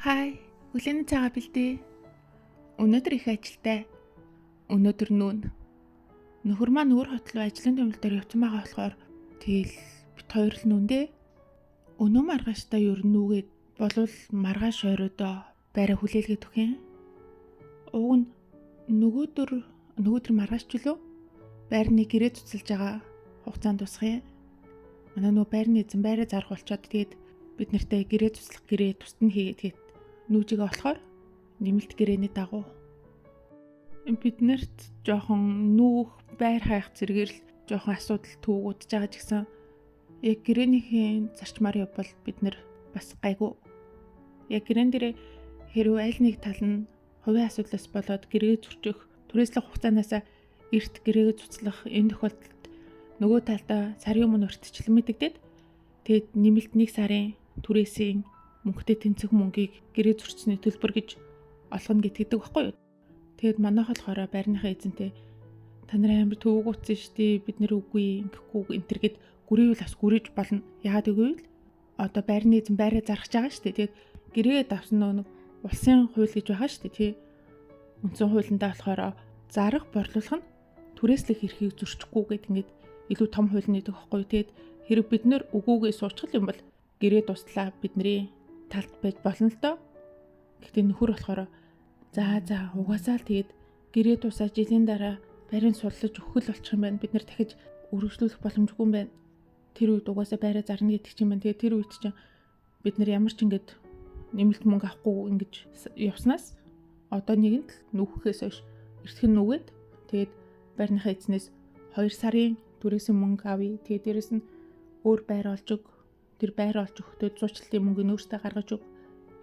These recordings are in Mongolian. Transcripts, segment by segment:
Хай, хүлээний цагаа бэлдээ. Өнөөдөр их ажилтай. Өнөөдөр нөхөр маань өөр хотол ажлын томилдоор явсан байгаа болохоор тэгэл бит хоёр л нүндээ. Өнөө маргааштай ер нь нүгээд болвол маргааш оройдоо байраа хүлээлгээд өгөх юм. Уг нь нөгөөдөр маргааш ч лөө байрны гэрээ цуцалж байгаа хугацаанд тусах юм. Манай нөө байрны эзэн байраа зарах болчоод тэгээд бид нартай гэрээ цуцлах гэрээ тусад нь хийгээд нүүжигээ болохоор нэмэлт гэрээний дагуу бид нарт жоохон нүүх байр хайх зэрэгээр л жоохон асуудал төвөгдж байгаа ч гэсэн яг гэрээнийхээ зарчмаар явбал бид нар бас гайгүй. Яг гэрээн дээр хэрвээ аль нэг тал нь хувийн асуудлаас болоод гэрээ зөрчих түрээслэх хугацаанаас эрт гэрээгээ цуцлах энэ тохиолдолд нөгөө талдаа сарын өмнө урьдчилан мэдэгдээд тэгэд нэмэлт 1 сарын түрээсийн мөнгөтэй тэнцэх мөнгийг гэрээ зөрчсөний төлбөр гэж олгоно гэдэг байхгүй юу? Тэгэд манайх болохоор байрныхаа эзэнтэй та нар амар төвөг утсан штий бид нэр үгүй ингэхгүй энэ төр гэд гүрийвэл бас гүрийж болно. Яагаад гэвэл одоо байрны эзэн байраа зарах гэж байгаа штий. Тэгэд гэрээ давсан нэг улсын хууль гэж байгаа штий тий. Үндсэн хуулиндаа болохоор зарах борлуулах нь түрээслэх эрхийг зөрчихгүй гэдэг ингээд илүү том хууль нэгдэг байхгүй юу? Тэгэд хэрэг бид нэр үгүйгээ суучгал юм бол гэрээ дуслаа бидний талд байж болно л доо. Гэхдээ нөхөр болохоор за угаасаа л тэгээд гэрээ тусаа жилийн дараа байрын судлаж өгөх л болчих юм байна. Бид нэр дахиж үргэлжлүүлэх боломжгүй юм байна. Тэр үед угаасаа байраа зарна гэдэг чинь байна. Тэгээд тэр үед чинь бид нэр ямар ч ингэдэг нэмэлт мөнгө авахгүй ингэж явснаас одоо нэгэнд л нүүхээс хойш эртхэн нүгээд тэгээд байрныхаа эзнээс 2 сарын түрээсийн мөнгө авъя. Тэгээд дээрэс нь өөр байр олж өг. Тэр байр олж өгөхдөө зуучлалтын мөнгөний өөртөө гаргаж өг.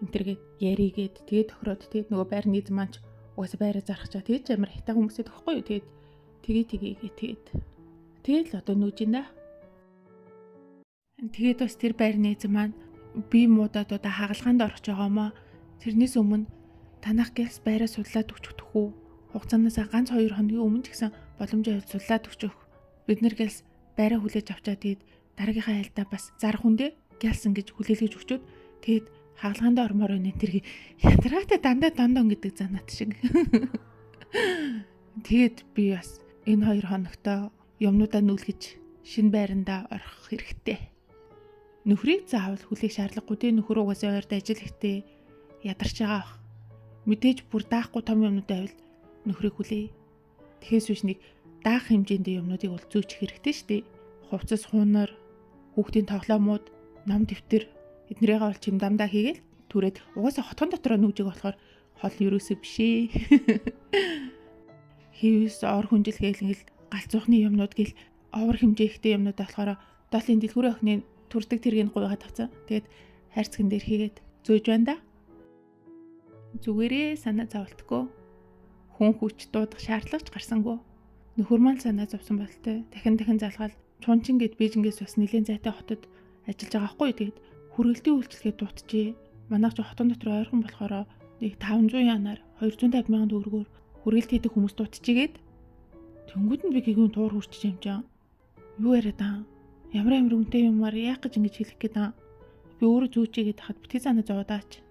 Энтергээд яригээд тэгээд тохироод тэгээд нөгөө байрны эзэн маань угаасаа байраа зарах чаа тэгээд амар хитаа хүмүүсээ тохихгүй юу тэгээд тэгэл одоо нүүж байна. Тэгээд бас тэр байрны эзэн маань би муудаад одоо хагалгаанд орох жагаамаа тэрнээс өмнө танах гэлс байраа судлаад өчгөх үү хугацаанаас ганц 2 хоногийн өмнө ч гэсэн боломжтой судлаад өчгөх бид нар гэлс байраа хүлээж авчаа тэгээд дараагийнхаа айлдаа бас зарах хүндээ гэлсэн гэж хүлээлгэж өгчөөд тэгээд хагалгаанд ормоор байна тэр ядраатай дандаа гэдэг занат шиг. Тэгээд би бас энэ 2 хоногтой юмнуудаа нүүлгэж шинэ байранда орох хэрэгтэй. Нөхрийг заавал хүлээх шаардлагагүй дээ. Нөхөр угаасаа ойрд ажил ихтэй ядарч байгаа бах. Мэдээж бүр даахгүй том юмнууд байвал нөхрийг хүлээе. Тэгэхээс биш нэг даах хэмжээндээ юмнуудыг бол зөөчих хэрэгтэй шүү дээ. Хувцас хуунаар хүүхдийн тоглоомууд ном дэвтэр эднэрийгээ бол чимдамдаа хийгээл түрээд угаасаа хотгон дотроо нүүжиг болохоор хол ерөөсөө бишээ. Хивс ор хүнжил гэлгэл галзуухны юмнууд гэл овор хэмжээхтэй юмнууд болохоор долын дэлгүүрийн охины түрдэг тэргийг гуйгаад авцсан. Тэгээд хайрцаган дээр хийгээд зөөж байна да. Зүгээрээ санаа зовлтгоо. Хүн хүч дуудах шаардлагач гарсангүй. Нөхөр маань санаа зовсон болтой. Дахин залгаал Чунчин гэд Бээжингээс бас нэлийн зайтай хотод ажиллаж байгаа хгүй. Тэгээд хүргэлтийн үйлчлэгээ дуутжээ. Манайх ч хотон дотор ойрхон болохоор нэг 500 янаар 250 мянган төгрөгөөр хүргэлт хийдэг хүмүүс дуутчихгээд тэнгууд нь би гэгүүн туур хүрчих юм чам. Юу яриад аа? Ямар үнэтэй юмар яах гэж ингэж хэлэх гээд аа? Би өөрөө зүүчээгээд хахад битгий санаа зовоодаач.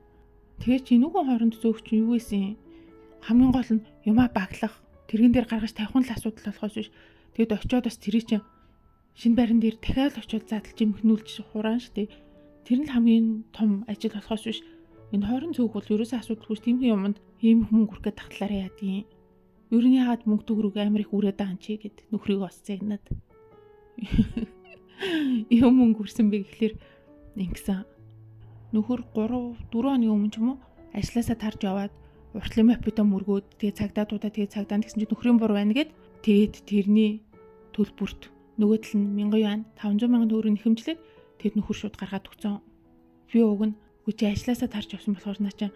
Тэгээ чи энүүхэн хооронд зөөгч юу байсан? Хамгийн гол нь юмаа баглах, тэрэн дээр гаргаж тавих нь л асуудал болохоос биш. Тэгэд очиод бас тэрий чинь шинэ байран дээр дахиад очиод задлж имхнүүлж хураан штэ. Тэр нь хамгийн том ажил болохоос биш. Энэ хоорон цөөх бол ерөөсөө асуудалгүй тийм юмд ийм мөнгө хүрхгээд таглаараа яадیں۔ Ер нь яагаад мөнгө төгрөг амар их үрээд байгаа юм чи гэд нөхрийг бас зэгнээд. Ийм мөнгө үрсэн бэ гэхлээр ингэсэн. Нөхөр 3-4 хоногийн өмнө ч юм уу ажилласаа тарж яваад уртлын мопедо мөргөөд тэгээ цагдаа гэсэн чинь нөхрийн бур байна гэд тэгээд тэрний төлбөрт нөгөө тал нь 1000 юан 500 мянган төгрөг нэхэмжлээд тэд нөхөр шууд гаргаад өгсөн. Би уг нь хүч ажилласаа тарж авсан болохоор наа чи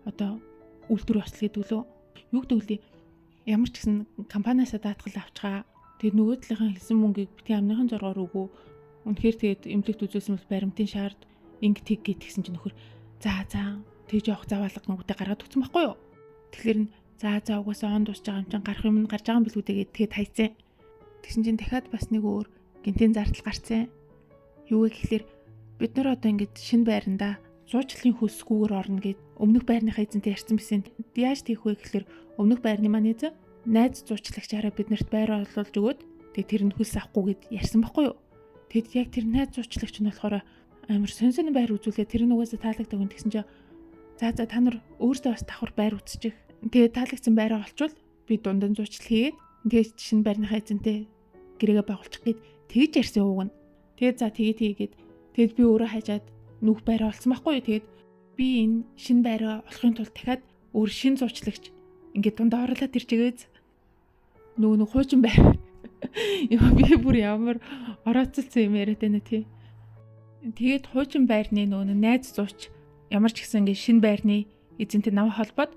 одоо үйлдвэр ослоо гэдэг лөө. Юу гэдэг лээ. Ямар ч гэсэн компаниасаа даатгал авчгаа. Тэд нөгөө талынхаа хэлсэн мөнгийг битгий амныхын зоргоор өгөө. Үнэхээр тэгээд эмнэлэгт үзүүлсэн бол баримтын шаард инг тэг гэдгсэн чинь нөхөр за тэгж явах заваалга нүгтээ гаргаад өгсөн байхгүй юу. Тэгэхээр за угаасаа он дуусж байгаа юм чинь гарах юм гарч байгаа юм билүү тэгээд хайцсан. Тэгсэн чинь дахиад бас нэг өөр гинтийн зардал гарцсан. Юу вэ гэхэлэр бид нар одоо ингэж шинэ байранда суучлалын хөлсгүүгээр орно гэд өмнөх байрныхаа эзэнтэй ярьсан байсан. Яаж тийх вэ гэхээр өмнөх байрны маань эзэн найз зуучлагчаараа биднэрт байр олуулж өгөөд тэгээд тэр нь хөлс авахгүй гэд ярьсан байхгүй юу? Тэгэд яг тэр найз зуучлагч нь болохоор амар сонсон байр үзүүлээ тэр нь угаасаа таалагддаг юм гэсэн чинь за та нар өөртөө бас давхар байр үзчих. Тэгээд таалагдсан байраа олчвол би дундан зуучлал хийгээд тэгээд шинэ байрныхаа эзэнтэй гэрээгээ байгуулчих гээд тэгж ярьсан ууг нь. Тэгээд за тэгээд тэгэд би өөрөө хажаад нүх байраа олсон байхгүй юу? Тэгэд би энэ шинэ байраа олохын тулд дахиад өөр шинэ зуучлагч ингээд дундаа оруулаад ирчихээз нөгөө хуучин байр. Яа би бүр ямар орооцолсон юм яриад байна тий. Тэгээд хуучин байрны нөгөө найз зууч ямар ч гэсэн ингээд шинэ байрны эзэнтэй намайг холбоод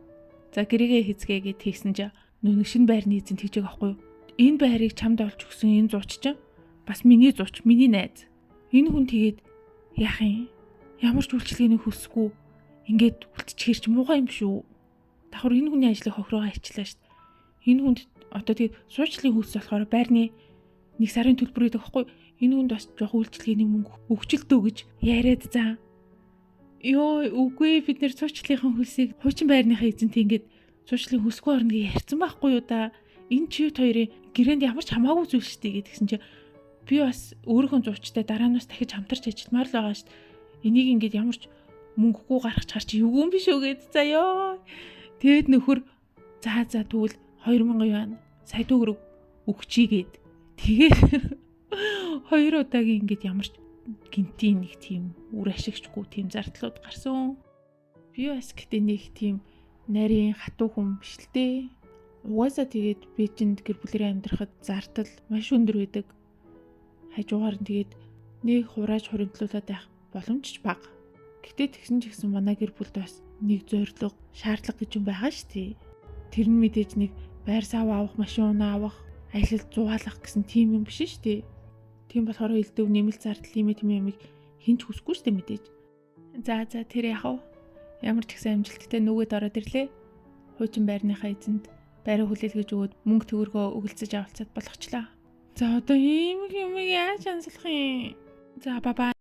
за гэрээгээ хийцгээгээд тэгсэн чинь нөгөө шинэ байрны эзэн тэгжээг байхгүй юу? Энэ байрыг чамд олж өгсөн энэ зууч чинь бас миний зууч, миний найз. Энэ хүн тэгээд яах юм? Ямар ч үйлчлэгийг хүсэхгүй ингээд үлдчихэр ч муухай юм шүү. Давхар энэ хүний ажлыг хохироо ажиллаа шүү. Энэ хүнд одоо тэгээд суучлалын хүс болохоор байрны 1 сарын төлбөр гэдэг байхгүй. Энэ хүнд бас жоох үйлчлэгийн мөнгө өгчлөлтөө гэж яриад заа. Йоо үгүй бид нэр суучлалын хүсийг хуучин байрныхаа эзэнтэй ингээд суучлалын хүсгүй орно гэж ярьсан байхгүй юу да. Энэ чивт хоёрын гэрээнд ямар ч хамаагүй зүйл шүү дээ гэдгсэн чинь би бас өөрийнхөө зуучтай дараа нь бас дахиж хамтарч ажилламаар л байгаа шүү. Энийг ингээд ямар ч мөнгөгүй гаргах чаар чи юу юм биш үү гэд заяа. Тэгэд нөхөр за тэгвэл 2000 юан сая төгрөг өгчийгээд тэгээд 2 удаагийн ингээд ямар ч гинтийн нэг тийм үр ашигчгүй тийм зардлууд гарсан. Би бас гэтээ нэг тийм нарийн хатуу хүн биш л дээ. Угаасаа тэгээд Бээжинд гэр бүлэрээ амьдрахад зардал маш өндөр байдаг. Хажуугаар нь тэгээд нэг хурааж хуримтлуулаад байх боломж ч бага. Гэтэ тэгсэн ч гэсэн манай гэр бүлд бас нэг зорилго, шаардлага гэж юм байгаа шүү дээ. Тэр нь мэдээж нэг байр сав авах, машин унаа авах, аялал зугаалах гэсэн тийм юм биш шүү дээ. Тийм болохоор элдв нэмэлт зардал юм юм хинч хүсэхгүй шүү дээ мэдээж. За тэр яах вэ? Ямар ч ихсэн амжилттай нүгэд ороод ирлээ. Хуучин байрныхаа эзэнд байраа хүлээлгэж өгөөд мөнгө төгрөгөө өгөлцөж авалцаад болгочлаа. За одоо ийм юм яаж анзлах юм? За бабаа